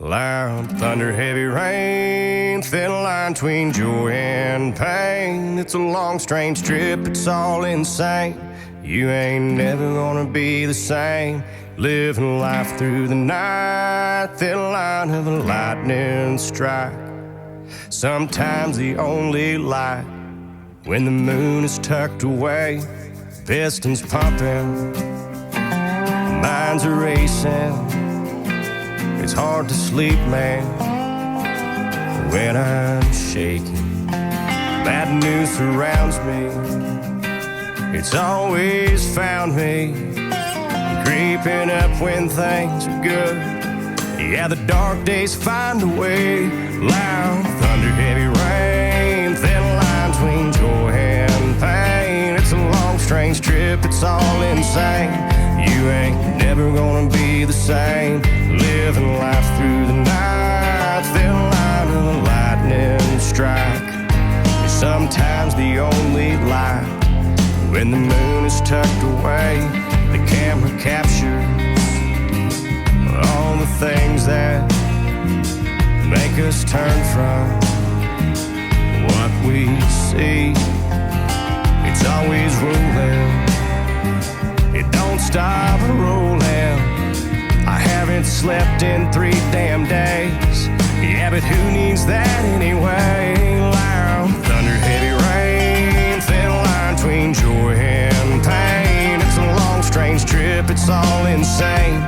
Loud thunder, heavy rain, thin line between joy and pain. It's a long, strange trip, it's all insane. You ain't never gonna be the same. Living life through the night, thin line of a lightning strike. Sometimes the only light when the moon is tucked away. Pistons pumping, minds are racing. It's hard to sleep, man, when I'm shaking. Bad news surrounds me. It's always found me creeping up when things are good. Yeah, the dark days find a way. Loud thunder, heavy rain, thin line between joy and pain. It's a long, strange trip, it's all insane. You ain't never gonna be the same. Living life through the night, thin line of a lightning strike. It's sometimes the only light when the moon is tucked away. The camera captures all the things that make us turn from what we see. It's always rolling, it don't stop rolling. I haven't slept in 3 damn days. Yeah, but who needs that anyway? Loud thunder, heavy rain, thin line between joy and pain. It's a long, strange trip, it's all insane.